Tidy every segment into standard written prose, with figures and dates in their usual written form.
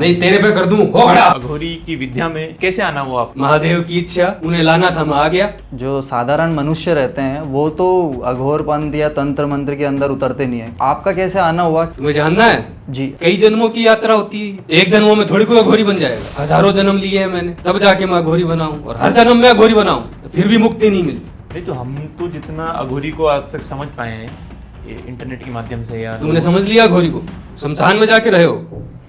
नहीं तेरे पे कर दूं, हो खड़ा। अघोरी की विद्या में कैसे आना हुआ आप? महादेव की इच्छा, उन्हें लाना था, मैं आ गया। जो साधारण मनुष्य रहते हैं वो तो अघोर पंथ या तंत्र मंत्र के अंदर उतरते नहीं है। आपका कैसे आना हुआ? तुम्हें जानना है? जी। कई जन्मों की यात्रा होती है, एक जन्मों में थोड़ी कोई अघोरी बन जाएगा। हजारों जन्म लिए हैं मैंने, तब जाके मैं अघोरी बना हूँ। और हर जन्म में अघोरी बना हूँ, फिर भी मुक्ति नहीं मिलती। नहीं तो हम तो जितना अघोरी को आज तक समझ पाए हैं ये इंटरनेट के माध्यम से या तुमने समझ लिया अघोरी को? शमशान में जाके रहे हो?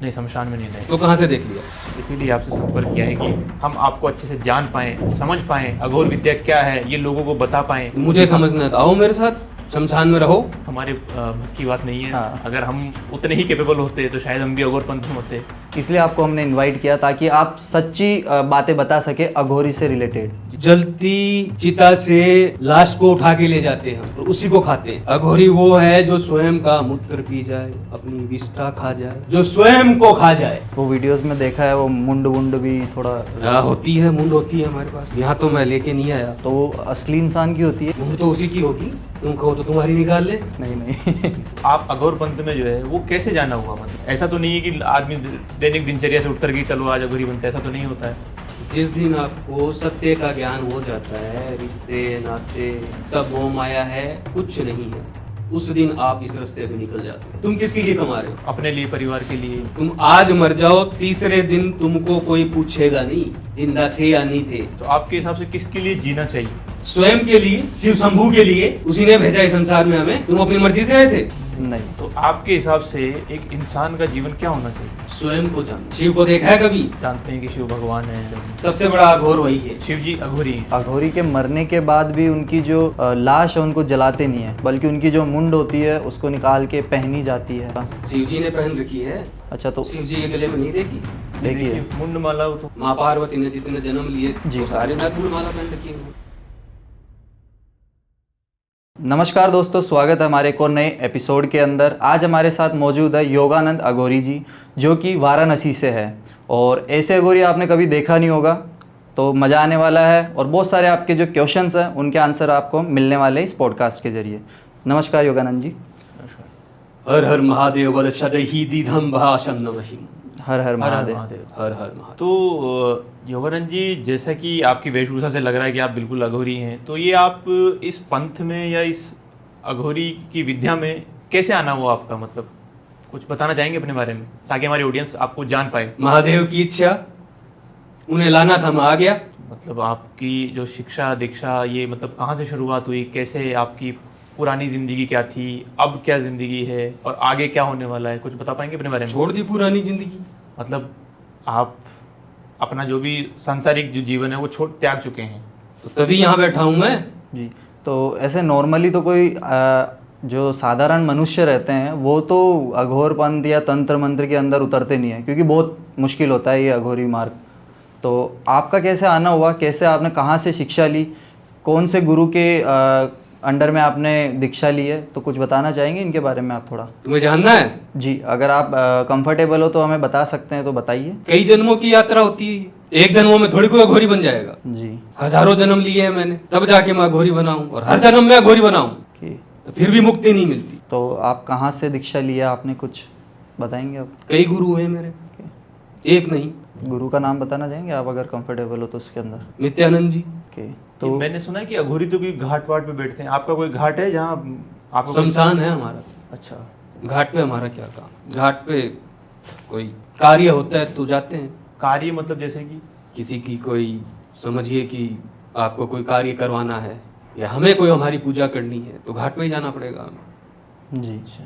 नहीं, शमशान में नहीं रहे। तो कहाँ से देख लिया? इसीलिए आपसे संपर्क किया है कि हम आपको अच्छे से जान पाएं, समझ पाएं, अघोर विद्या क्या है ये लोगों को बता पाएं। मुझे समझना था, आओ मेरे साथ, शमशान में रहो। हमारे बस की बात नहीं है। हाँ। अगर हम उतने ही कैपेबल होते तो शायद हम भी अघोर पंथ में होते। इसलिए आपको हमने इनवाइट किया ताकि आप सच्ची बातें बता सके अघोरी से रिलेटेड। जलती चिता से लाश को उठा के ले जाते हैं और उसी को खाते हैं। अघोरी वो है जो स्वयं का मूत्र पी जाए, अपनी विष्ठा खा जाए, जो स्वयं को खा जाए। वो वीडियोस में देखा है, वो मुंड वुंड भी थोड़ा होती है, मुंड होती है हमारे पास। यहाँ तो मैं लेके नहीं आया। तो वो असली इंसान की होती है। मुंड तो उसी की होगी, तुम कहो तो तुम्हारी निकाल ले। नहीं नहीं आप अघोर पंथ में जो है वो कैसे जाना हुआ? मतलब ऐसा तो नहीं है कि आदमी दैनिक दिनचर्या से उठ करके चलो आज अघोरी बनता है, ऐसा तो नहीं होता है। जिस दिन आपको सत्य का ज्ञान हो जाता है, रिश्ते नाते सब मोह माया है, कुछ नहीं है, उस दिन आप इस रास्ते पे निकल जाते हो। तुम किसके लिए कमा रहे हो? अपने लिए, परिवार के लिए। तुम आज मर जाओ, तीसरे दिन तुमको कोई पूछेगा नहीं जिंदा थे या नहीं थे। तो आपके हिसाब से किसके लिए जीना चाहिए? स्वयं के लिए, शिव शंभू के लिए। उसी ने भेजा इस संसार में हमें। तुम अपनी मर्जी से आए थे? नहीं। तो आपके हिसाब से एक इंसान का जीवन क्या होना चाहिए? स्वयं को जान। शिव को देखा है कभी? जानते हैं कि शिव भगवान है, सबसे बड़ा अघोर वही है। शिव जी अघोरी हैं। अघोरी के मरने के बाद भी उनकी जो लाश है उनको जलाते नहीं है, बल्कि उनकी जो मुंड होती है उसको निकाल के पहनी जाती है। शिव जी ने पहन रखी है। अच्छा, तो शिव जी के गले में नहीं देखी? देखिए मुंड माला तो माँ पार्वती ने जितने जन्म लिए जी। वो सारे मुंड माला पहन रखी है। नमस्कार दोस्तों, स्वागत है हमारे एक और नए एपिसोड के अंदर। आज हमारे साथ मौजूद है योगानंद अघोरी जी, जो कि वाराणसी से है। और ऐसे अघोरी आपने कभी देखा नहीं होगा, तो मज़ा आने वाला है। और बहुत सारे आपके जो क्वेश्चंस हैं उनके आंसर आपको मिलने वाले हैं इस पॉडकास्ट के जरिए। नमस्कार योगानंद जी। हर हर महादेव वद शतहि दीधम भाषम नमहि। हर हर महादेव। हर हर महादेव। तो योगानंद जी, जैसा कि आपकी वेशभूषा से लग रहा है कि आप बिल्कुल अघोरी हैं, तो ये आप इस पंथ में या इस अघोरी की विद्या में कैसे आना हुआ आपका? मतलब कुछ बताना चाहेंगे अपने बारे में ताकि हमारी ऑडियंस आपको जान पाए। महादेव की इच्छा, उन्हें लाना था, मैं आ गया। मतलब आपकी जो शिक्षा दीक्षा ये मतलब कहाँ से शुरुआत हुई, कैसे आपकी पुरानी जिंदगी क्या थी, अब क्या जिंदगी है और आगे क्या होने वाला है, कुछ बता पाएंगे अपने बारे में? छोड़ दी पुरानी जिंदगी। मतलब आप अपना जो भी सांसारिक जो जीवन है वो छोड़ त्याग चुके हैं। तो तभी यहाँ बैठा हूँ मैं। जी। तो ऐसे नॉर्मली तो कोई जो साधारण मनुष्य रहते हैं वो तो अघोर पंथ या तंत्र मंत्र के अंदर उतरते नहीं है, क्योंकि बहुत मुश्किल होता है ये अघोरी मार्ग। तो आपका कैसे आना हुआ? कैसे आपने, कहाँ से शिक्षा ली, कौन से गुरु के अंडर में आपने दीक्षा ली है? तो कुछ बताना चाहेंगे इनके बारे में आप थोड़ा? तुम्हें जानना है? जी, अगर आप कंफर्टेबल हो तो हमें बता सकते हैं, तो बताइए। कई जन्मों की यात्रा होती है, एक जन्मों में थोड़ी कोई अघोरी बन जाएगा। जी। हजारों जन्म लिए हैं मैंने, तब जाके मैं अघोरी बना हूँ। और हर जन्म में अघोरी बना हूँ, कि फिर भी मुक्ति नहीं मिलती। तो आप कहाँ से दीक्षा लिया आपने, कुछ बताएंगे आप? कई गुरु हैं मेरे, एक नहीं। गुरु का नाम बताना चाहेंगे आप, अगर कंफर्टेबल हो तो उसके अंदर? नित्यानंद जी। ओके। तो तो मैंने सुना है कि अघोरी तो कोई घाट वाट पे बैठते हैं। आपका कोई घाट है जहाँ आप? शमशान है हमारा। अच्छा। घाट पे हमारा क्या काम? घाट पे कोई कार्य होता है तो जाते हैं। कार्य मतलब जैसे कि? किसी की कोई, समझिए कि आपको कोई कार्य करवाना है या हमें कोई हमारी पूजा करनी है तो घाट पे ही जाना पड़ेगा हमें। जी। अच्छा।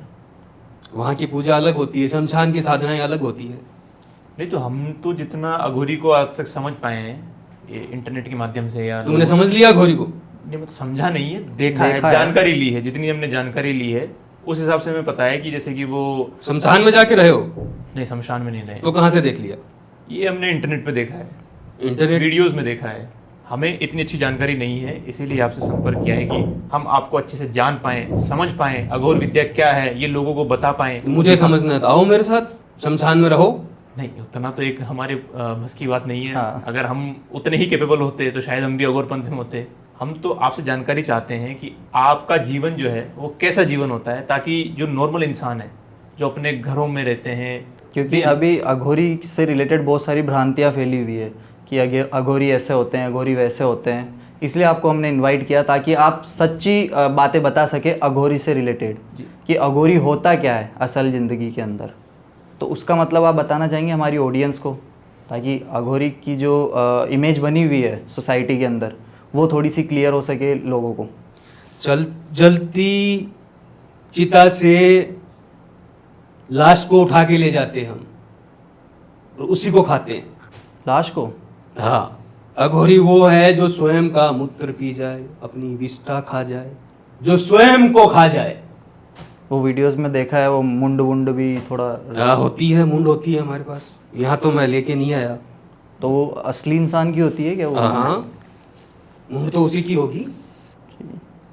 वहाँ की पूजा अलग होती है, शमशान की साधनाएं अलग होती है। नहीं तो हम तो जितना अघोरी को आज तक समझ पाए हैं ये इंटरनेट के माध्यम से या तुमने समझ लिया घोरी को? नहीं, मतलब समझा नहीं है, देखा है, देखा है। जानकारी ली है। जितनी हमने जानकारी ली है उस हिसाब से हमें पता है कि जैसे कि वो शमशान में जाके रहे हो? नहीं, शमशान में नहीं रहे। तो कहाँ से देख लिया? ये हमने इंटरनेट पे देखा है, इंटरनेट? वीडियोस में देखा है। हमें इतनी अच्छी जानकारी नहीं है, इसीलिए आपसे संपर्क किया है कि हम आपको अच्छे से जान पाएं, समझ पाएं, अघोर विद्या क्या है ये लोगों को बता पाएं। मुझे समझना था, आओ मेरे साथ, शमशान में रहो। नहीं, उतना तो एक हमारे बस की बात नहीं है। हाँ। अगर हम उतने ही कैपेबल होते तो शायद हम भी अघोर पंथ में होते। हम तो आपसे जानकारी चाहते हैं कि आपका जीवन जो है वो कैसा जीवन होता है, ताकि जो नॉर्मल इंसान है जो अपने घरों में रहते हैं क्योंकि अभी अघोरी से रिलेटेड बहुत सारी भ्रांतियाँ फैली हुई है कि अघोरी ऐसे होते हैं, अघोरी वैसे होते हैं। इसलिए आपको हमने इनवाइट किया ताकि आप सच्ची बातें बता सके अघोरी से रिलेटेड कि अघोरी होता क्या है असल ज़िंदगी के अंदर। तो उसका मतलब आप बताना चाहेंगे हमारी ऑडियंस को, ताकि अघोरी की जो इमेज बनी हुई है सोसाइटी के अंदर वो थोड़ी सी क्लियर हो सके लोगों को। जलती चिता से लाश को उठा के ले जाते हम और उसी को खाते हैं। लाश को? हाँ, अघोरी वो है जो स्वयं का मूत्र पी जाए, अपनी विष्ठा खा जाए, जो स्वयं को खा जाए। वो वीडियोस में देखा है, वो मुंड वुंड भी थोड़ा होती है, मुंड होती है हमारे पास। यहाँ तो मैं लेके नहीं आया। तो वो असली इंसान की होती है क्या वो? हाँ, मुंड तो उसी की होगी।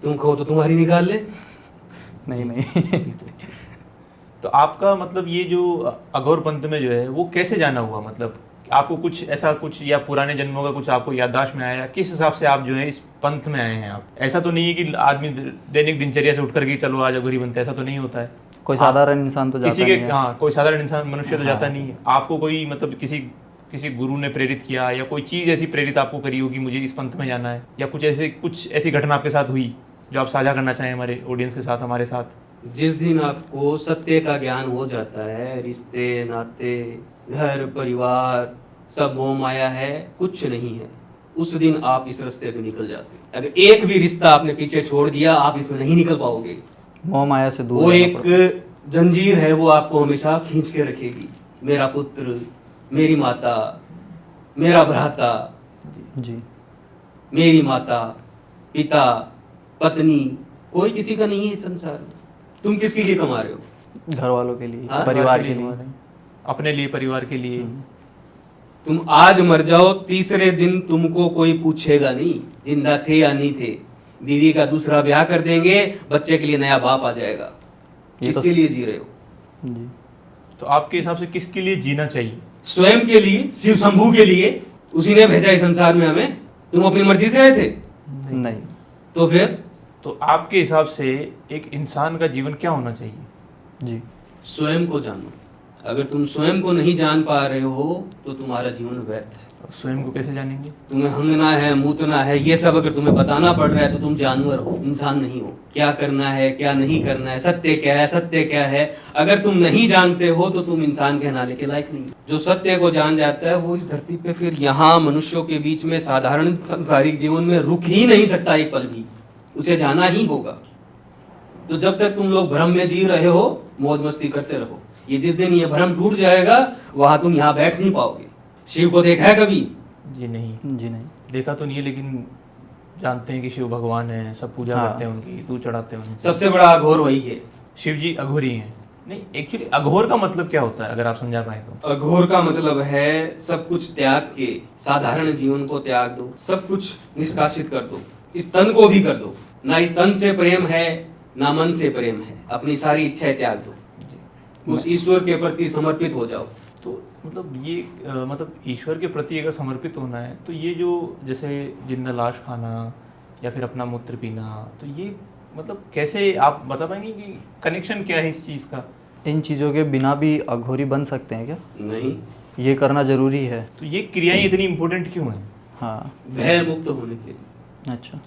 तुम कहो तो तुम्हारी निकाल ले। नहीं नहीं तो आपका मतलब ये जो अघोर पंथ में जो है वो कैसे जाना हुआ, मतलब आपको कुछ ऐसा कुछ या पुराने जन्मों का कुछ आपको याददाश्त में आया, किस हिसाब से आप जो है इस पंथ में आए हैं? आप ऐसा तो नहीं है कि आदमी दैनिक दिनचर्या से उठ करके चलो आज अघोरी बनते, ऐसा तो नहीं होता है। कोई साधारण इंसान तो जाता किसी के नहीं है। हाँ, कोई साधारण इंसान मनुष्य तो जाता नहीं है। आपको कोई मतलब किसी गुरु ने प्रेरित किया या कोई चीज़ ऐसी प्रेरित आपको करी होगी मुझे इस पंथ में जाना है, या कुछ ऐसी घटना आपके साथ हुई जो आप साझा करना चाहें हमारे ऑडियंस के साथ, हमारे साथ? जिस दिन आपको सत्य का ज्ञान हो जाता है, रिश्ते नाते घर परिवार सब मोह माया है, कुछ नहीं है, उस दिन आप इस रास्ते पे निकल जाते हैं। अगर एक भी रिश्ता आपने पीछे छोड़ दिया, आप इसमें नहीं निकल पाओगे। मोह माया से दूर वो रहना एक पड़ता है। जंजीर है, वो आपको हमेशा खींच के रखेगी। मेरा पुत्र, मेरी माता, मेरा भ्राता, जी मेरी माता, पिता, पत्नी, कोई किसी का नहीं है इस संसार में। तुम किसके लिए कमा रहे हो? घर वालों के लिए, हाँ, परिवार के लिए। अपने लिए, परिवार के लिए। तुम आज मर जाओ, तीसरे दिन तुमको कोई पूछेगा नहीं जिंदा थे या नहीं थे। बीवी का दूसरा ब्याह कर देंगे, बच्चे के लिए नया बाप आ जाएगा। किसके लिए जी रहे हो? जी तो आपके हिसाब से किसके लिए जीना चाहिए? स्वयं के लिए, शिव शंभू के लिए। उसी ने भेजा इस संसार में हमें। तुम अपनी मर्जी से आए थे? नहीं। तो फिर तो आपके हिसाब से एक इंसान का जीवन क्या होना चाहिए? जी स्वयं को जानो। अगर तुम स्वयं को नहीं जान पा रहे हो तो तुम्हारा जीवन व्यर्थ है। और स्वयं को कैसे जानेंगे? तुम्हें हंगना है, मूतना है, ये सब अगर तुम्हें बताना पड़ रहा है तो तुम जानवर हो, इंसान नहीं हो। क्या करना है, क्या नहीं करना है, सत्य क्या है, सत्य क्या है, अगर तुम नहीं जानते हो तो तुम इंसान कहलाने के लायक नहीं। जो सत्य को जान जाता है वो इस धरती पे फिर यहाँ मनुष्यों के बीच में साधारण संसारिक जीवन में रुक ही नहीं सकता एक पल भी। उसे जाना ही होगा। तो जब तक तुम लोग भ्रम में जी रहे हो, मौज मस्ती करते रहो। ये जिस दिन ये भ्रम टूट जाएगा, वहां तुम यहाँ बैठ नहीं पाओगे। शिव को देखा है कभी? जी नहीं। जी नहीं। देखा तो नहीं है, लेकिन जानते हैं कि शिव भगवान है, सब पूजा हाँ। करते हैं उनकी, दूध चढ़ाते हैं उनकी। सबसे बड़ा अघोर वही है। शिव जी अघोरी हैं। नहीं, एक्चुअली अघोर का मतलब क्या होता है अगर आप समझा पाए तो? अघोर का मतलब है सब कुछ त्याग के साधारण जीवन को त्याग दो, सब कुछ निष्कासित कर दो, इस तन को भी कर दो। ना इस तन से प्रेम है, ना मन से प्रेम है। अपनी सारी इच्छाएं त्याग दो, उस ईश्वर के प्रति समर्पित हो जाओ। तो मतलब ये मतलब ईश्वर के प्रति अगर समर्पित होना है तो ये जो जैसे जिंदा लाश खाना या फिर अपना मूत्र पीना, तो ये मतलब कैसे आप बता पाएंगे कि कनेक्शन क्या है इस चीज़ का? इन चीज़ों के बिना भी अघोरी बन सकते हैं क्या? नहीं, ये करना जरूरी है? तो ये क्रियाएं इतनी इंपॉर्टेंट क्यों हैं? हाँ। भय मुक्त होने के लिए। अच्छा।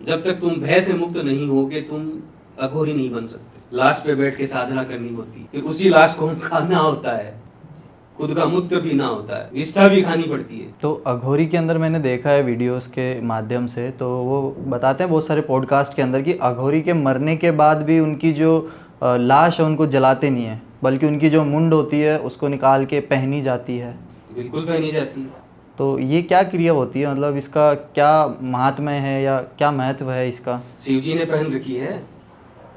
जब तक तुम भय से मुक्त नहीं होगे, तुम अघोरी नहीं बन सकते। लाश पे बैठ के साधना करनी होती है, फिर उसी लाश को खाना होता है, खुद का मूत्र पीना होता है, विष्ठा भी खानी पड़ती है। तो अघोरी के अंदर मैंने देखा है वीडियोस के माध्यम से, तो वो बताते हैं बहुत सारे पॉडकास्ट के अंदर कि अघोरी के मरने के बाद भी उनकी जो लाश है उनको जलाते नहीं है, बल्कि उनकी जो मुंड होती है उसको निकाल के पहनी जाती है। बिल्कुल पहनी जाती है। तो ये क्या क्रिया होती है, मतलब इसका क्या महात्म्य है या क्या महत्व है इसका? शिव जी ने पहन रखी है।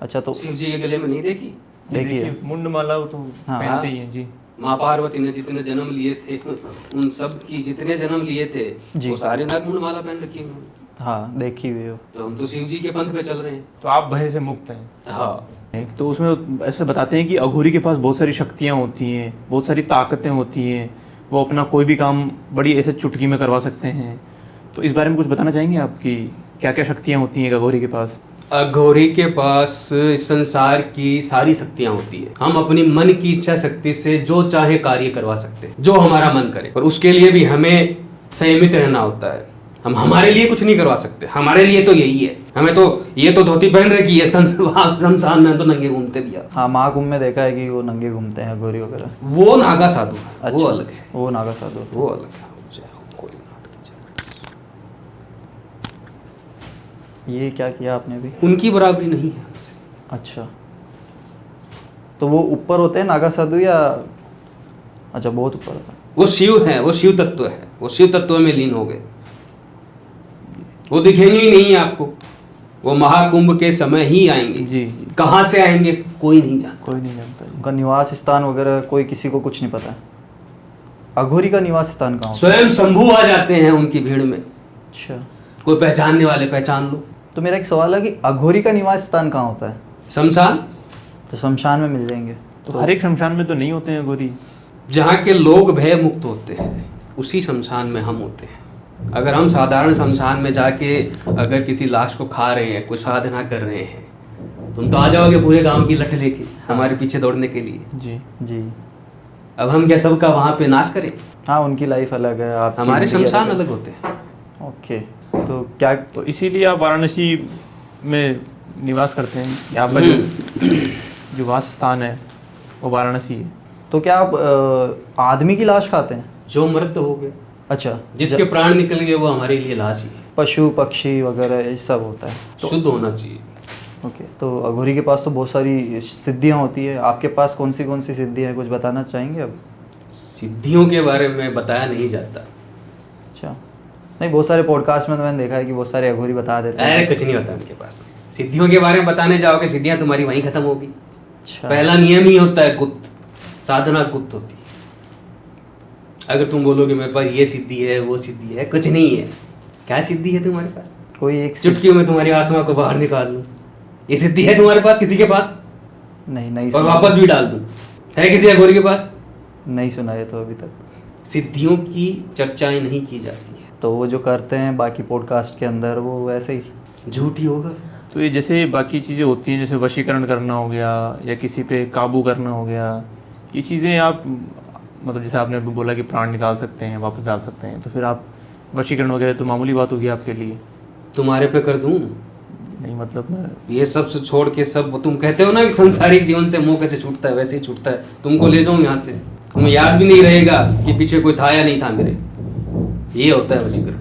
अच्छा, तो शिव जी के गले में नहीं देखी? देखिए मुंड माला वो तो हाँ। पहनते ही हैं जी। माँ पार्वती ने जितने जन्म लिए थे, उन सब की जितने जन्म लिए थे, जी। वो सारे नर मुंड माला पहन रखी है। हाँ, देखी हुई हो। तो हम तो शिव जी के पंथ पे चल रहे हैं। तो आप भय से मुक्त हैं। हाँ। तो उसमें ऐसे बताते हैं कि अघोरी के पास बहुत सारी शक्तियाँ होती हैं, बहुत सारी ताकतें होती हैं, वो अपना कोई भी काम बड़ी ऐसे चुटकी में करवा सकते हैं। तो इस बारे में कुछ बताना चाहेंगे आप कि क्या क्या शक्तियाँ होती हैं अघोरी के पास? अघोरी के पास इस संसार की सारी शक्तियां होती है। हम अपनी मन की इच्छा शक्ति से जो चाहे कार्य करवा सकते हैं, जो हमारा मन करे, पर उसके लिए भी हमें संयमित रहना होता है। हम हमारे लिए कुछ नहीं करवा सकते, हमारे लिए तो यही है। हमें तो ये तो धोती पहन रखी है, शमशान में तो नंगे घूमते भी यार। हाँ, महाकुंभ में देखा है कि वो नंगे घूमते हैं अघोरी वगैरह। वो नागा साधु है, वो अलग है, वो नागा साधु। वो अलग है। जय हो भोलेनाथ की जय। ये क्या किया आपने भी? उनकी बराबरी नहीं है हमसे। अच्छा, तो वो ऊपर होते हैं नागा साधु या? अच्छा, बहुत ऊपर होता है। वो शिव है, वो शिव तत्व है, वो शिव तत्व में लीन हो गए। वो दिखेंगे ही नहीं आपको, वो महाकुंभ के समय ही आएंगे। जी। कहाँ से आएंगे कोई नहीं जानता। कोई नहीं जानता जी। उनका निवास स्थान वगैरह कोई किसी को कुछ नहीं पता है। अघोरी का निवास स्थान कहाँ होता है? स्वयं शंभू आ जाते हैं उनकी भीड़ में। अच्छा, कोई पहचानने वाले पहचान लो। तो मेरा एक सवाल है कि अघोरी का निवास स्थान कहाँ होता है? शमशान, तो शमशान में मिल जाएंगे। तो हर एक शमशान में तो नहीं होते हैं अघोरी। जहाँ के लोग भय मुक्त होते हैं उसी शमशान में हम होते हैं। अगर हम साधारण शमशान में जाके अगर किसी लाश को खा रहे हैं, कोई साधना कर रहे हैं, तुम तो आ जाओगे पूरे गांव की लठ लेके हमारे पीछे दौड़ने के लिए। जी जी। अब हम क्या सबका वहां पे नाश करें? हाँ, उनकी लाइफ अलग है, आपकी हमारे जिंदगी शमशान अलग अलग होते हैं। है। ओके, तो क्या? तो इसीलिए आप वाराणसी में निवास करते हैं। यहाँ पर जो वास स्थान है वो वाराणसी है। तो क्या आप आदमी की लाश खाते हैं? जो मृत हो गए, अच्छा, जिसके प्राण निकल गए, वो हमारे लिए लाश ही है। पशु पक्षी वगैरह ये सब होता है। शुद्ध होना चाहिए। ओके, तो अघोरी के पास तो बहुत सारी सिद्धियाँ होती है। आपके पास कौन सी सिद्धियाँ हैं, कुछ बताना चाहेंगे अब? सिद्धियों के बारे में बताया नहीं जाता। अच्छा, नहीं, बहुत सारे पॉडकास्ट में तो मैंने देखा है कि बहुत सारे अघोरी बता देते हैं। अरे कुछ नहीं होता उनके पास। सिद्धियों के बारे में बताने जाओगे, सिद्धियां तुम्हारी वहीं खत्म होगी। अच्छा, पहला नियम ही होता है गुप्त, साधना गुप्त होती है। अगर तुम बोलोगे मेरे पास ये सिद्धि है, वो सिद्धि है, कुछ नहीं है। क्या सिद्धि है तुम्हारे पास? कोई एक चुटकियों में तुम्हारी आत्मा को बाहर निकाल दूं, ये सिद्धि है तुम्हारे पास? किसी के पास? नहीं और सुना। वापस भी डाल दूं, है किसी अघोरी के पास? नहीं सुना है तो अभी तक। सिद्धियों की चर्चाएं नहीं की जाती है। तो वो जो करते हैं बाकी पॉडकास्ट के अंदर, वो वैसे ही झूठ ही होगा। तो ये जैसे बाकी चीज़ें होती हैं, जैसे वशीकरण करना हो गया या किसी पे काबू करना हो गया, ये चीज़ें आप मतलब जैसे आपने अभी बोला कि प्राण निकाल सकते हैं, वापस डाल सकते हैं, तो फिर आप वशीकरण वगैरह तो मामूली बात होगी आपके लिए। तुम्हारे पे कर दूं? नहीं मतलब मैं ये सब से छोड़ के सब, तुम कहते हो ना कि संसारिक जीवन से मोह कैसे छूटता है, वैसे ही छूटता है। तुमको ले जाऊं यहाँ से, तुम्हें याद भी नहीं रहेगा कि पीछे कोई था या नहीं था मेरे। ये होता है वशीकरण।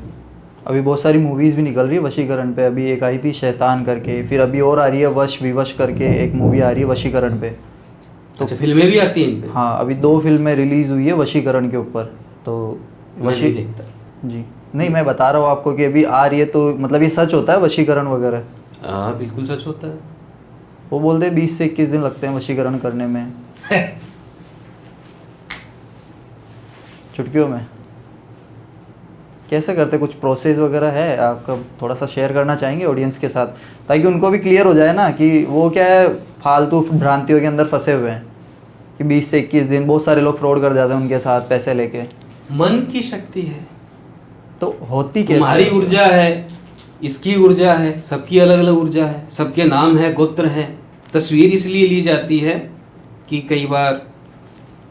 अभी बहुत सारी मूवीज़ भी निकल रही है वशीकरण पे। अभी एक आई थी शैतान करके, फिर अभी और आ रही है वश विवश करके, एक मूवी आ रही है वशीकरण पे। तो अच्छा, फिल्में भी आती हैं इन पे? हाँ, अभी 2 फिल्में रिलीज़ हुई है वशीकरण के ऊपर। तो मैं नहीं देखता। जी, नहीं, मैं बता रहा हूँ आपको कि अभी आ रही है। तो मतलब ये सच होता है वशीकरण वगैरह? हाँ बिल्कुल सच होता है। वो बोलते हैं 20 से 21 दिन लगते हैं वशीकरण करने में। चुटकियों में कैसे करते, कुछ प्रोसेस वगैरह है आपका? थोड़ा सा शेयर करना चाहेंगे ऑडियंस के साथ, ताकि उनको भी क्लियर हो जाए ना कि वो क्या है, फालतू भ्रांतियों के अंदर फंसे हुए हैं कि 20 से 21 दिन। बहुत सारे लोग फ्रॉड कर जाते हैं उनके साथ पैसे लेके। मन की शक्ति है, तो होती कैसे? तुम्हारी ऊर्जा है, इसकी ऊर्जा है, सबकी अलग अलग ऊर्जा है, सबके नाम है, गोत्र है। तस्वीर इसलिए ली जाती है कि कई बार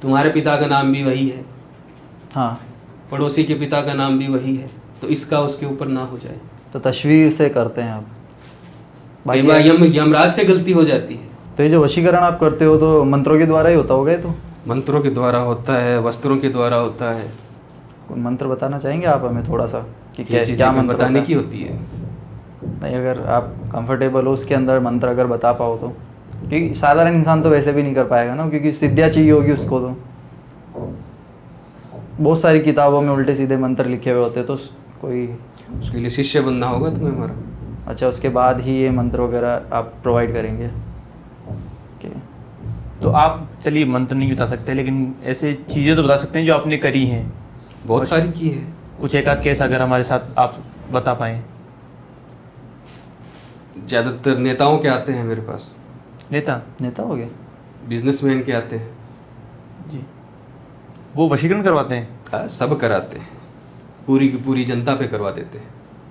तुम्हारे पिता का नाम भी वही है, हाँ, पड़ोसी के पिता का नाम भी वही है, तो इसका उसके ऊपर ना हो जाए। तो तस्वीर से करते हैं आप। कई बार यमराज से गलती हो जाती है। तो ये जो वशीकरण आप करते हो तो मंत्रों के द्वारा ही होता होगा ये तो? मंत्रों के द्वारा होता है, वस्त्रों के द्वारा होता है। कोई मंत्र बताना चाहेंगे आप हमें थोड़ा सा कि ये क्या चीजें क्या हमें मंत्र बताने होता की है? होती है। नहीं, अगर आप कंफर्टेबल हो उसके अंदर मंत्र अगर बता पाओ तो, क्योंकि साधारण इंसान तो वैसे भी नहीं कर पाएगा ना, क्योंकि सिद्धियाँ चाहिए होगी उसको। तो बहुत सारी किताबों में उल्टे सीधे मंत्र लिखे हुए होते, तो कोई उसके लिए शिष्य बनना होगा तुम्हें हमारा। अच्छा, उसके बाद ही ये मंत्र वगैरह आप प्रोवाइड करेंगे? ओके, तो आप चलिए मंत्र नहीं बता सकते, लेकिन ऐसे चीज़ें तो बता सकते हैं जो आपने करी हैं। बहुत सारी की है। कुछ एक आध केस अगर हमारे साथ आप बता पाएँ। ज़्यादातर नेताओं के आते हैं मेरे पास, नेता हो गए? बिजनेसमैन के आते हैं। जी, वो वशीकरण करवाते हैं? सब कराते हैं, पूरी की पूरी जनता पे करवा देते हैं।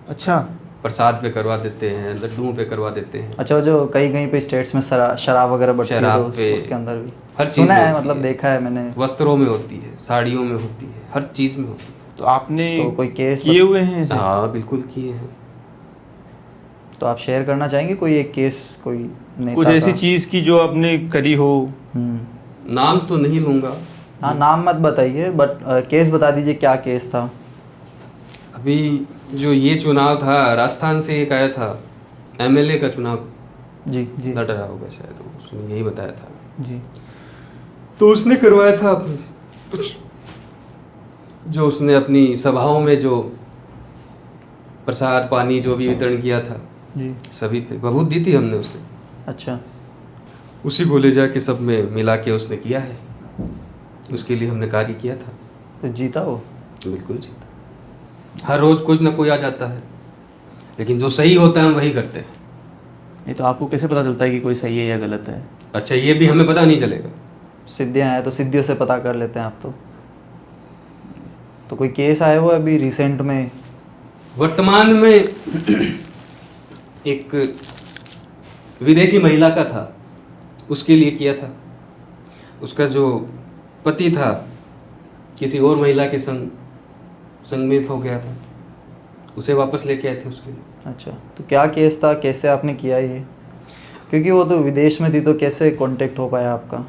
अच्छा, प्रसाद पे करवा देते हैं, लड्डुओं पे करवा देते हैं, अच्छा, जो कहीं कहीं पे स्टेट्स में शराब वगैरह बढ़ती है शराब तो पे, उसके अंदर भी हर चीज़ सुना में है, होती मतलब है। देखा है मैंने। वस्त्रों में होती है, साड़ियों में होती है, हर चीज़ में होती है। तो आपने तो कोई केस किए हुए हैं ऐसे? हाँ बिल्कुल किए हैं। तो आप शेयर करना चाहेंगे कोई एक केस, कोई नेता कुछ ऐसी का? चीज़ की जो आपने करी हो? नाम तो नहीं लूँगा। हाँ, नाम मत बताइए, बट केस बता दीजिए, क्या केस था? अभी जो ये चुनाव था, राजस्थान से एक आया था, एमएलए का चुनाव जी जी लड़ रहा होगा शायद, उसने यही बताया था। जी। तो उसने करवाया था कुछ, जो उसने अपनी सभाओं में जो प्रसाद पानी जो भी वितरण किया था जी। सभी पे, बहुत दी थी हमने उसे, अच्छा, उसी को ले जाके सब में मिला के उसने किया है, उसके लिए हमने कार्य किया था। तो जीता वो? बिल्कुल जीता। हर रोज कुछ ना कोई आ जाता है, लेकिन जो सही होता है हम वही करते हैं। ये तो आपको कैसे पता चलता है कि कोई सही है या गलत है? अच्छा, ये भी हमें पता नहीं चलेगा। सिद्धियाँ हैं तो सिद्धियों से पता कर लेते हैं आप तो कोई केस आया हुआ अभी रिसेंट में? वर्तमान में एक विदेशी महिला का था, उसके लिए किया था। उसका जो पति था किसी और महिला के संग संगमित हो गया था, उसे वापस लेके आए थे उसके लिए। अच्छा, तो क्या केस था, कैसे आपने किया ये? क्योंकि वो तो विदेश में थी, तो कैसे कांटेक्ट हो पाया आपका?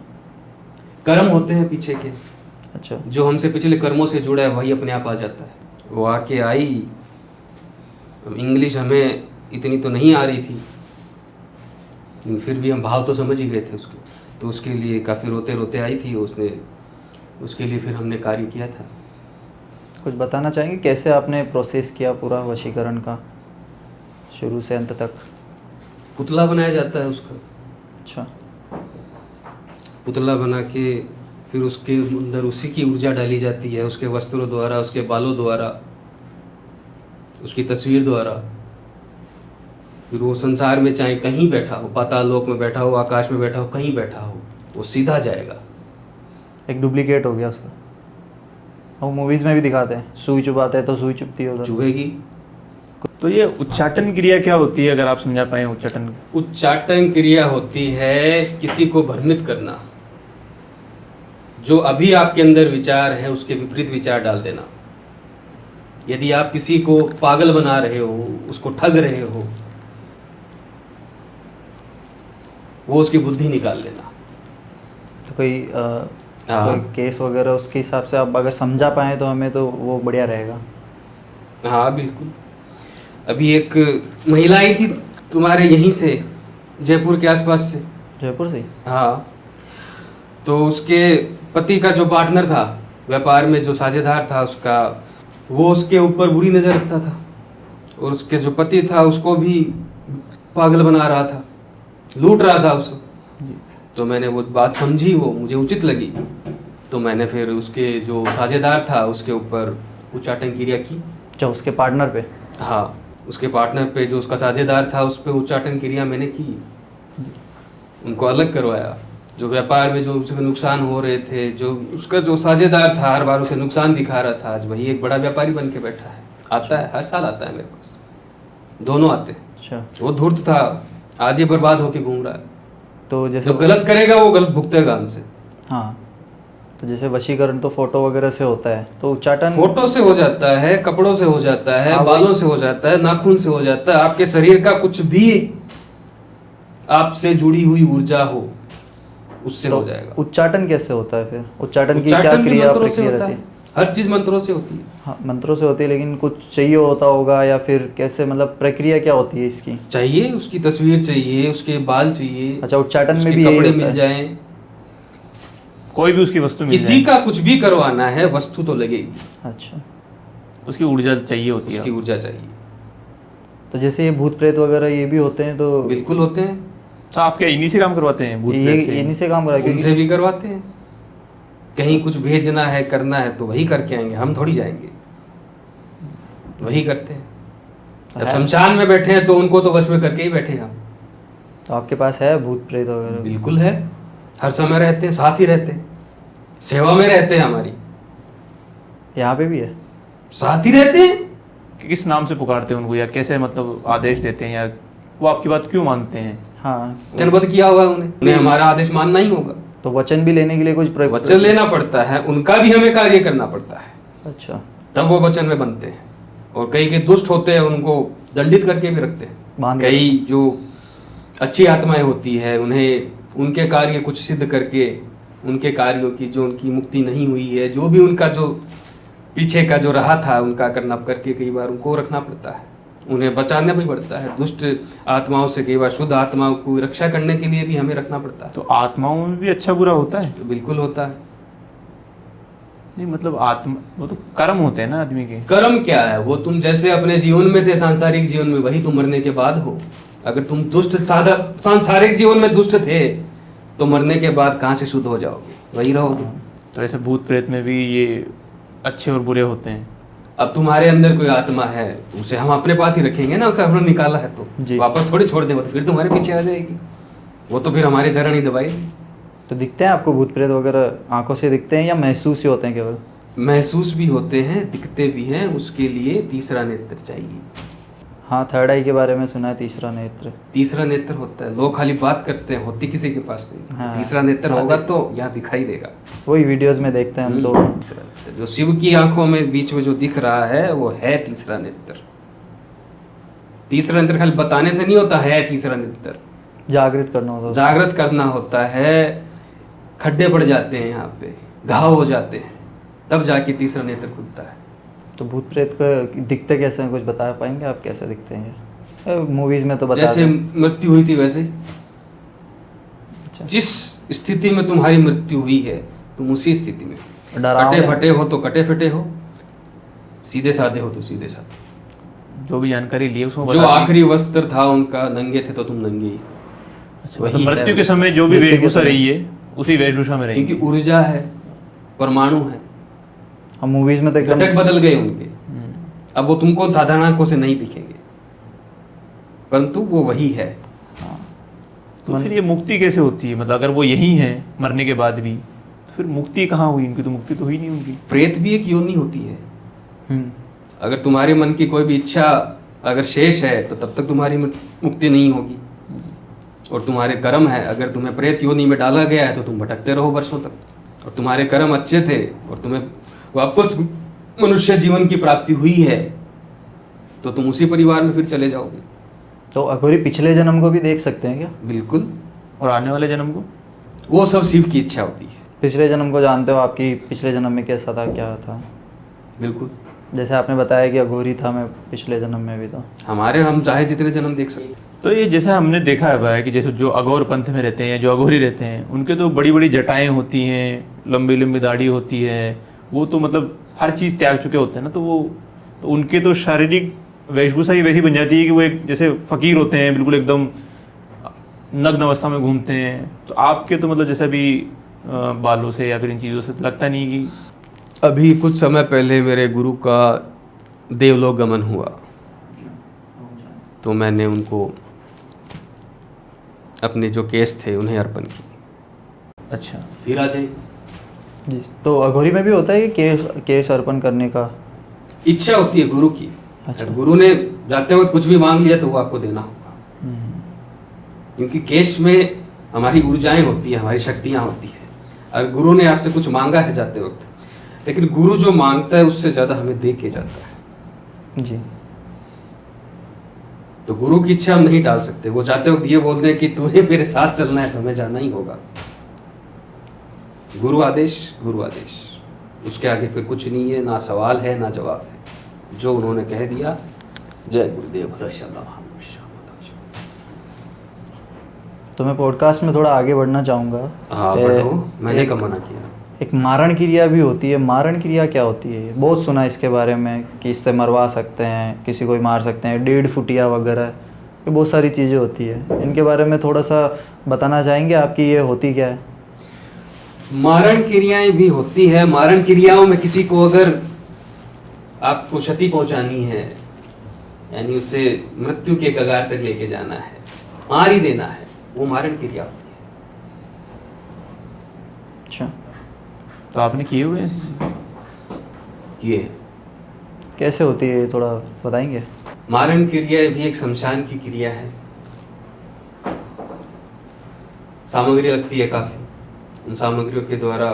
कर्म होते हैं पीछे के, अच्छा, जो हमसे पिछले कर्मों से जुड़ा है वही अपने आप आ जाता है। वो आके आई, इंग्लिश हमें इतनी तो नहीं आ रही थी, लेकिन फिर भी हम भाव तो समझ ही गए थे उसके, तो उसके लिए काफ़ी रोते रोते आई थी उसने, उसके लिए फिर हमने कार्य किया था। कुछ बताना चाहेंगे कैसे आपने प्रोसेस किया पूरा वशीकरण का, शुरू से अंत तक? पुतला बनाया जाता है उसका, अच्छा, पुतला बना के फिर उसके अंदर उसी की ऊर्जा डाली जाती है, उसके वस्त्रों द्वारा, उसके बालों द्वारा, उसकी तस्वीर द्वारा। फिर वो संसार में चाहे कहीं बैठा हो, पाताल लोक में बैठा हो, आकाश में बैठा हो, कहीं बैठा हो, वो सीधा जाएगा। एक डुप्लीकेट हो गया उसका। वो मूवीज़ में भी दिखाते हैं, सुई चुभाते हैं तो सुई चुभती है उधर। चुभेगी। तो ये उच्चाटन क्रिया क्या होती है, अगर आप समझा पाए उच्चाटन? उच्चाटन क्रिया होती है किसी को भ्रमित करना, जो अभी आपके अंदर विचार है उसके विपरीत विचार डाल देना। यदि आप किसी को पागल बना रहे हो, उसको ठग रहे हो, वो उसकी बुद्धि निकाल लेना। तो कोई केस वगैरह उसके हिसाब से आप अगर समझा पाए तो हमें तो वो बढ़िया रहेगा। हाँ बिल्कुल। अभी एक महिला आई थी तुम्हारे यहीं से, जयपुर के आसपास से। जयपुर से? हाँ, तो उसके पति का जो पार्टनर था व्यापार में, जो साझेदार था उसका, वो उसके ऊपर बुरी नज़र रखता था, और उसके जो पति था उसको भी पागल बना रहा था, लूट रहा था उसे। तो मैंने वो बात समझी, वो मुझे उचित लगी, तो मैंने फिर उसके जो साझेदार था उसके ऊपर उच्चाटन क्रिया की। अच्छा, उसके पार्टनर पे? हाँ, उसके पार्टनर पे, जो उसका साझेदार था उस पे उच्चाटन क्रिया मैंने की। उनको अलग करवाया, जो व्यापार में जो उसके नुकसान हो रहे थे, जो उसका जो साझेदार था हर बार उसे नुकसान दिखा रहा था, आज वही एक बड़ा व्यापारी बन के बैठा है। आता है, हर साल आता है मेरे पास, दोनों आते हैं। अच्छा, वो धूर्त था, आज ये बर्बाद होके घूम रहा है। तो जैसे जब गलत करेगा वो गलत भुगतेगा हमसे। हाँ, तो जैसे वशीकरण तो फोटो वगैरह से होता है, तो उच्चाटन? फोटो से हो जाता है, कपड़ों से हो जाता है, हाँ, बालों से हो जाता है, नाखून से हो जाता है, आपके शरीर का कुछ भी आपसे जुड़ी हुई ऊर्जा हो उससे हो जाएगा। उच्चाटन कैसे होता है फिर? उच्चाटन की उच्चाटन क्या भी क्रिया मंत्रों से प्रक्रिया होता रहती है, है? हर चीज मंत्रों से होती है। हाँ, मंत्रों से होती है, लेकिन कुछ चाहिए होता होगा या फिर कैसे, मतलब प्रक्रिया क्या होती है इसकी? चाहिए, उसकी तस्वीर चाहिए, उसके बाल चाहिए। अच्छा, उच्चाटन में उसके भी यही कपड़े होता मिल है? जाएं, कोई भी उसकी वस्तु मिल किसी जाए, का कुछ भी करवाना है, वस्तु तो लगेगी, अच्छा, उसकी ऊर्जा चाहिए होती है। उसकी ऊर्जा चाहिए। तो जैसे ये भूत प्रेत वगैरह ये भी होते हैं तो बिल्कुल होते हैं, तो आप क्या इन्हीं से काम करवाते हैं, भूत ये प्रेत से? इन्हीं से काम करा? उनसे क्योंकि भी करवाते हैं। कहीं कुछ भेजना है, करना है तो वही करके आएंगे, हम थोड़ी जाएंगे, वही करते हैं। जब है। शमशान में बैठे हैं तो उनको तो वश में करके ही बैठे हैं हम। तो आपके पास है भूत प्रेत वगैरह? बिल्कुल है, हर समय रहते हैं, साथ ही रहते हैं, सेवा में रहते हैं हमारी, यहाँ पे भी है? साथ ही रहते हैं। किस नाम से पुकारते हैं उनको, या कैसे मतलब आदेश देते हैं, या वो आपकी बात क्यों मानते हैं? हाँ, वचनबद्ध किया हुआ है उन्हें हमारा आदेश मानना ही होगा। तो वचन भी लेने के लिए कुछ वचन लेना पड़ता है, उनका भी हमें कार्य करना पड़ता है, अच्छा, तब वो वचन में बनते हैं। और कई के दुष्ट होते हैं, उनको दंडित करके भी रखते हैं। कई जो अच्छी आत्माएं होती है, उन्हें उनके कार्य कुछ सिद्ध करके, उनके कार्यों की जो उनकी मुक्ति नहीं हुई है, जो भी उनका जो पीछे का जो रहा था उनका करना करके कई बार उनको रखना पड़ता है, उन्हें बचाना भी पड़ता है। दुष्ट आत्माओं से कई बार शुद्ध आत्माओं को रक्षा करने के लिए भी हमें रखना पड़ता है। तो आत्माओं में भी अच्छा बुरा होता है? तो बिल्कुल होता है। नहीं मतलब आत्मा, वो तो कर्म होते हैं ना आदमी के। कर्म क्या है? वो तुम जैसे अपने जीवन में थे, सांसारिक जीवन में, वही तुम मरने के बाद हो। अगर तुम दुष्ट सांसारिक जीवन में दुष्ट थे तो मरने के बाद कहाँ से शुद्ध हो जाओगे? वही रहोगे। तो ऐसे भूत प्रेत में भी ये अच्छे और बुरे होते हैं। अब तुम्हारे अंदर कोई आत्मा है, उसे हम अपने पास ही रखेंगे ना, उसे हमने निकाला है तो वापस थोड़ी छोड़ देंगे, तो फिर तुम्हारे पीछे आ जाएगी वो, तो फिर हमारे चरण ही दबाएगी। तो दिखते हैं आपको भूत प्रेत वगैरह, आंखों से दिखते हैं या महसूस ही होते हैं केवल? महसूस भी होते हैं, दिखते भी हैं। उसके लिए तीसरा नेत्र चाहिए। हाँ, थर्ड आई के बारे में सुना है, तीसरा नेत्र। तीसरा नेत्र होता है, लोग खाली बात करते हैं, होती किसी के पास नहीं। हाँ। तीसरा नेत्र होगा तो यहाँ दिखाई देगा। वही वीडियोस में देखते हैं हम तो। तीसरा नेत्र जो शिव की आंखों में बीच में जो दिख रहा है वो है तीसरा नेत्र। तीसरा नेत्र खाली बताने से नहीं होता है, तीसरा नेत्र जागृत करना होता है। जागृत करना होता है। खड्डे पड़ जाते हैं, यहाँ पे घाव हो जाते हैं, तब जाके तीसरा नेत्र खुलता है। तो भूत प्रेत को दिखते कैसे हैं, कुछ बता पाएंगे आप कैसे दिखते हैं? मूवीज में तो बता जैसे दें। मृत्यु हुई थी वैसे, अच्छा। जिस स्थिति में तुम्हारी मृत्यु हुई है तुम उसी स्थिति में, डरावना कटे फटे हो तो कटे फटे हो, सीधे साधे हो तो सीधे साधे। जो भी जानकारी ली उसमें जो आखिरी वस्त्र था उनका, नंगे थे तो तुम नंगे ही। अच्छा, मतलब मृत्यु के समय जो भी वेशभूषा रही है उसी वेशभूषा में रही, क्योंकि ऊर्जा है, परमाणु है। हम मूवीज में तो एकदम घटक बदल गए उनके। अब वो तुमको साधारण आंखों से नहीं दिखेंगे, परंतु वो वही है। तो फिर ये मुक्ति कैसे होती है? मतलब अगर वो यही है मरने के बाद भी, तो फिर मुक्ति कहाँ हुई इनकी? तो मुक्ति तो हुई नहीं उनकी। प्रेत भी एक योनि होती है। अगर तुम्हारे मन की कोई भी इच्छा अगर शेष है तो तब तक तुम्हारी मुक्ति नहीं होगी। और तुम्हारे कर्म है, अगर तुम्हें प्रेत योनि में डाला गया है तो तुम भटकते रहो वर्षों तक। और तुम्हारे कर्म अच्छे थे और तुम्हें वापस मनुष्य जीवन की प्राप्ति हुई है तो तुम उसी परिवार में फिर चले जाओगे। तो अघोरी पिछले जन्म को भी देख सकते हैं क्या? बिल्कुल। और आने वाले जन्म को? वो सब शिव की इच्छा होती है। पिछले जन्म को जानते हो, आपकी पिछले जन्म में कैसा था, क्या था? बिल्कुल। जैसे आपने बताया कि अघोरी था मैं पिछले जन्म में भी था। हम चाहे जितने जन्म देख सकते। तो ये जैसे हमने देखा है भाई कि जैसे जो अघोर पंथ में रहते हैं, जो अघोरी रहते हैं, उनके तो बड़ी बड़ी जटाएं होती हैं, लंबी लंबी दाढ़ी होती है, वो तो मतलब हर चीज़ त्याग चुके होते हैं ना। तो उनके तो शारीरिक वेशभूषा ही वैसी बन जाती है कि वो एक जैसे फकीर होते हैं, बिल्कुल एकदम नग्न अवस्था में घूमते हैं। तो आपके तो मतलब जैसे अभी बालों से या फिर इन चीज़ों से तो लगता नहीं कि? अभी कुछ समय पहले मेरे गुरु का देवलोक गमन हुआ, तो मैंने उनको अपने जो केस थे उन्हें अर्पण की। अच्छा, फिर आ जाए जी। तो अघोरी में भी होता है कि केस अर्पण करने का इच्छा होती है गुरु की। अच्छा। अगर गुरु ने जाते वक्त कुछ भी मांग लिया तो वो आपको देना होगा, क्योंकि केश में हमारी ऊर्जाएं होती है, हमारी शक्तियां होती है। अगर गुरु ने आपसे कुछ मांगा है जाते वक्त, लेकिन गुरु जो मांगता है उससे ज्यादा हमें दे के जाता है जी। तो गुरु की इच्छा हम नहीं टाल सकते। वो जाते वक्त ये बोलते हैं कि तुझे मेरे साथ चलना है तो हमें जाना ही होगा। गुरु आदेश, गुरु आदेश, उसके आगे फिर कुछ नहीं है, ना सवाल है ना जवाब है। जो उन्होंने कह दिया, जय गुरुदेव। तो मैं पॉडकास्ट में थोड़ा आगे बढ़ना चाहूँगा। हाँ बढ़ो, मैंने कब मना किया? एक मारण क्रिया भी होती है। मारण क्रिया क्या होती है? बहुत सुना इसके बारे में कि इससे मरवा सकते हैं, किसी को भी मार सकते हैं, 1.5 फुटिया वगैरह, ये बहुत सारी चीज़ें होती है। इनके बारे में थोड़ा सा बताना चाहेंगे आपकी ये होती क्या है? मारण क्रियाएं भी होती है। मारण क्रियाओं में किसी को अगर आपको क्षति पहुंचानी है, यानी उसे मृत्यु के कगार तक लेके जाना है, मार ही देना है, वो मारण क्रिया होती है। अच्छा, तो आपने किए हुए हैं ऐसी चीज़ें? किए। कैसे होती है, थोड़ा बताएंगे? मारण क्रिया भी एक शमशान की क्रिया है। सामग्री लगती है काफ़ी, उन सामग्रियों के द्वारा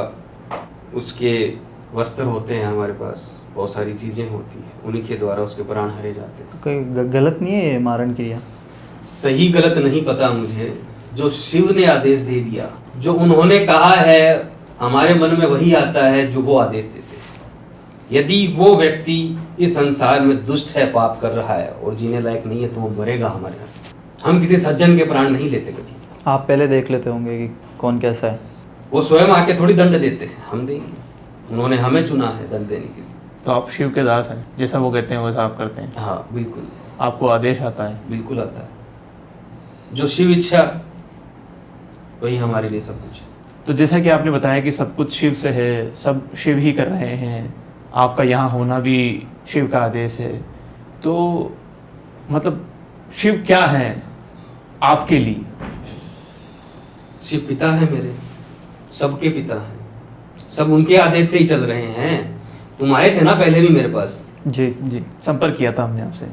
उसके वस्त्र होते हैं हमारे पास, बहुत सारी चीज़ें होती हैं, उन्हीं के द्वारा उसके प्राण हरे जाते हैं। कोई गलत नहीं है ये मारण क्रिया? सही गलत नहीं पता मुझे, जो शिव ने आदेश दे दिया, जो उन्होंने कहा है, हमारे मन में वही आता है जो वो आदेश देते हैं। यदि वो व्यक्ति इस संसार में दुष्ट है, पाप कर रहा है और जीने लायक नहीं है, तो वो मरेगा हमारे यहाँ। हम किसी सज्जन के प्राण नहीं लेते कभी। आप पहले देख लेते होंगे कि कौन कैसा है? वो स्वयं आके थोड़ी दंड देते हैं, हम देंगे। उन्होंने हमें चुना है दंड देने के लिए। तो आप शिव के दास हैं, जैसा वो कहते हैं वैसा आप करते हैं? हाँ बिल्कुल, आपको आदेश आता है? बिल्कुल आता है। जो शिव इच्छा वही हमारे लिए सब कुछ है। तो जैसा कि आपने बताया कि सब कुछ शिव से है, सब शिव ही कर रहे हैं, आपका यहाँ होना भी शिव का आदेश है, तो मतलब शिव क्या है आपके लिए? शिव पिता है मेरे, सबके पिता हैं, सब उनके आदेश से ही चल रहे हैं। तुम आए थे ना पहले भी मेरे पास? जी जी, संपर्क किया था हमने आपसे।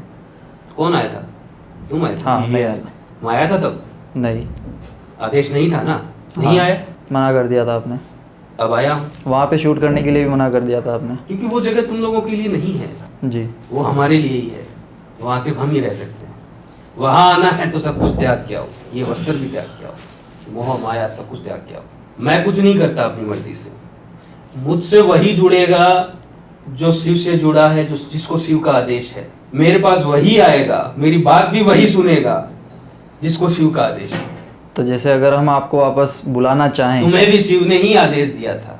कौन आया था? तुम आए थे? हाँ, जी, मैं आया था। मैं आया था तब? नहीं, आदेश नहीं था ना? नहीं हाँ, आया? मना कर दिया था आपने। अब आया हूँ, वहाँ पे शूट करने के लिए भी मना कर दिया था आपने। क्योंकि वो जगह तुम लोगों के लिए नहीं है, जी, वो हमारे लिए ही है। वहाँ सिर्फ हम ही रह सकते हैं। वहाँ आना है तो सब कुछ त्याग के आओ, ये वस्त्र भी त्याग के आओ, मोह माया सब कुछ त्याग के आओ। मैं कुछ नहीं करता अपनी मर्जी से, मुझसे वही जुड़ेगा जो शिव से जुड़ा है, जो जिसको शिव का आदेश है। मेरे पास वही आएगा, मेरी बात भी वही सुनेगा जिसको शिव का आदेश है। तो जैसे अगर हम आपको वापस बुलाना चाहें, तुम्हें भी शिव ने ही आदेश दिया था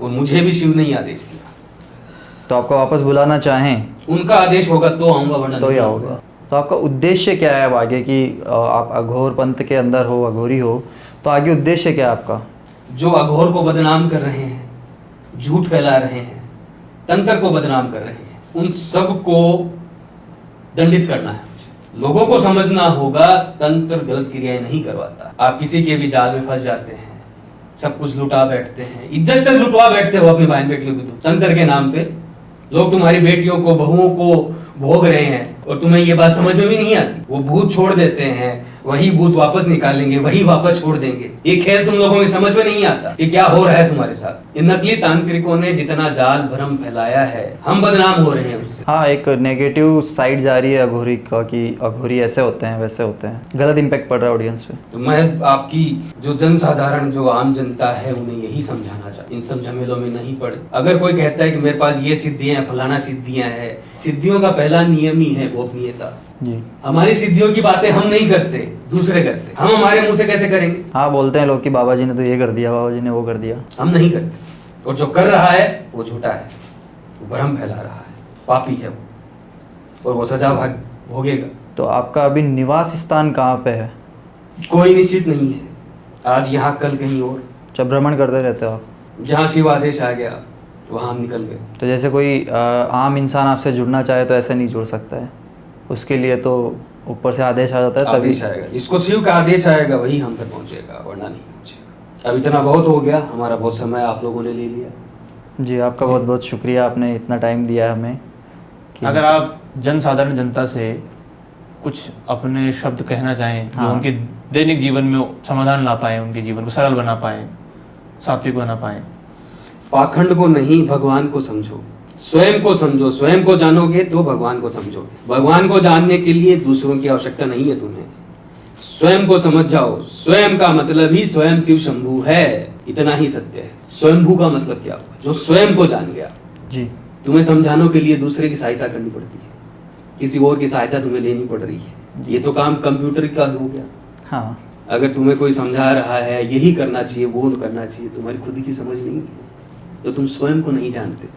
और मुझे भी शिव ने ही आदेश दिया। तो आपको वापस बुलाना चाहें उनका आदेश होगा तो आऊंगा, वरना तो नहीं ही आऊंगा। आओगे। तो आपका उद्देश्य क्या है अब आगे कि आप अघोर पंथ के अंदर हो, अघोरी हो, तो आगे उद्देश्य क्या है आपका? जो अघोर को बदनाम कर रहे हैं, झूठ फैला रहे हैं, तंत्र को बदनाम कर रहे हैं, उन सब को दंडित करना है। लोगों को समझना होगा तंत्र गलत क्रियाएं नहीं करवाता। आप किसी के भी जाल में फंस जाते हैं, सब कुछ लुटा बैठते हैं, इज्जत तक लुटवा बैठते हो अपनी बहन बेटियों की। तंत्र के नाम पे लोग तुम्हारी बेटियों को, बहुओं को भोग रहे हैं और तुम्हें ये बात समझ में भी नहीं आती। वो भूत छोड़ देते हैं, वही भूत वापस निकालेंगे, वही वापस छोड़ देंगे। ये खेल तुम लोगों की समझ में नहीं आता कि क्या हो रहा है तुम्हारे साथ। इन नकली तांत्रिकों ने जितना जाल भ्रम फैलाया है, हम बदनाम हो रहे हैं उससे। हाँ, एक नेगेटिव साइड जा रही है अघोरी का कि अघोरी ऐसे होते हैं, वैसे होते हैं, गलत इम्पैक्ट पड़ रहा है ऑडियंस पे। तो मैं आपकी जो जनसाधारण, जो आम जनता है, उन्हें यही समझाना चाहता, इन सब झमेलों में नहीं पड़े। अगर कोई कहता है कि मेरे पास ये सिद्धियां हैं, फलाना सिद्धियां हैं, सिद्धियों का पहला नियम ही है गोपनीयता। जी, हमारी सिद्धियों की बातें हम नहीं करते, दूसरे करते। हम हमारे मुंह से कैसे करेंगे? हाँ, बोलते हैं लोग कि बाबा जी ने तो ये कर दिया, बाबा जी ने वो कर दिया। हम नहीं करते। और जो कर रहा है वो झूठा है, वो भ्रम फैला रहा है, पापी है वो, और वो सजा भोगेगा। तो आपका अभी निवास स्थान कहाँ पे है? कोई निश्चित नहीं है, आज यहाँ कल कहीं और। जब भ्रमण करते रहते हो आप? जहाँ शिव आदेश आ गया वहाँ हम निकल गए। तो जैसे कोई आम इंसान आपसे जुड़ना चाहे तो ऐसे नहीं जुड़ सकता है, उसके लिए तो ऊपर से आदेश आ जाता है तभी। आदेश आएगा, जिसको शिव का आदेश आएगा वही हम तक पहुँचेगा, वरना नहीं पहुँचेगा। अब इतना बहुत हो गया, हमारा बहुत समय आप लोगों ने ले लिया। जी, आपका बहुत बहुत शुक्रिया, आपने इतना टाइम दिया हमें कि अगर आप जनसाधारण जनता से कुछ अपने शब्द कहना चाहें जो हाँ। उनके दैनिक जीवन में समाधान ला पाए, उनके जीवन को सरल बना पाए, सात्विक बना पाए। पाखंड को नहीं, भगवान को समझो, स्वयं को समझो। स्वयं को जानोगे तो भगवान को समझोगे। भगवान को जानने के लिए दूसरों की आवश्यकता नहीं है तुम्हें, स्वयं को समझ जाओ। स्वयं का मतलब ही स्वयं शिव शंभू है, इतना ही सत्य है। स्वयंभू का मतलब क्या हुआ? जो स्वयं को जान गया। जी, तुम्हें समझाने के लिए दूसरे की सहायता करनी पड़ती है, किसी और की सहायता तुम्हें लेनी पड़ रही है। ये तो काम कंप्यूटर का हो गया। हाँ, अगर तुम्हें कोई समझा रहा है यही करना चाहिए, वो करना चाहिए, तुम्हारी खुद की समझ नहीं है, तो तुम स्वयं को नहीं जानते।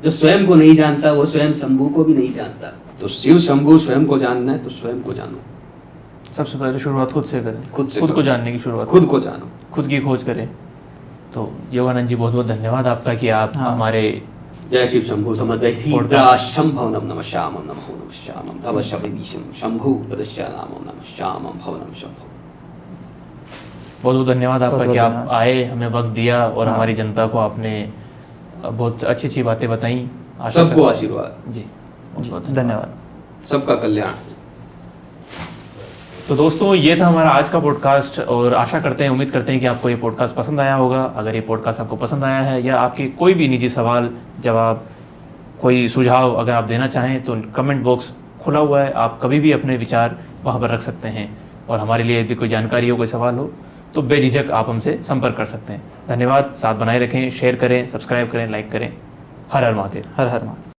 जो स्वयं को नहीं जानता वो स्वयं शंभू को भी नहीं जानता। तो शिव शंभू स्वयं को जानना है तो स्वयं को जानो। सबसे पहले शुरुआत खुद से करें, खुद से खुद को करो। जानने की शुरुआत, खुद को जानो, खुद की खोज करें। तो योगानंद जी बहुत बहुत धन्यवाद आपका कि आप हाँ। हमारे जय शिव शंभू शंभवनम नमः श्यामम नमो नमः श्यामम तव शबदीशम शंभु पदश्यामम नमः श्यामम भवनम शंभु। बहुत बहुत धन्यवाद आपका बहुत कि आप धन्यवाद। आए, हमें वक्त दिया और हाँ। हमारी जनता को आपने बहुत अच्छी अच्छी बातें बताई आशा सबको करते- आशीर्वाद, जी बहुत बहुत धन्यवाद। सबका कल्याण। तो दोस्तों ये था हमारा आज का पॉडकास्ट और आशा करते हैं, उम्मीद करते हैं कि आपको ये पॉडकास्ट पसंद आया होगा। अगर ये पॉडकास्ट आपको पसंद आया है या आपके कोई भी निजी सवाल जवाब, कोई सुझाव अगर आप देना चाहें तो कमेंट बॉक्स खुला हुआ है, आप कभी भी अपने विचार वहाँ पर रख सकते हैं। और हमारे लिए यदि कोई जानकारी हो, कोई सवाल हो तो बेझिझक आप हमसे संपर्क कर सकते हैं। धन्यवाद, साथ बनाए रखें, शेयर करें, सब्सक्राइब करें, लाइक करें। हर हर महादेव। हर हर महादेव।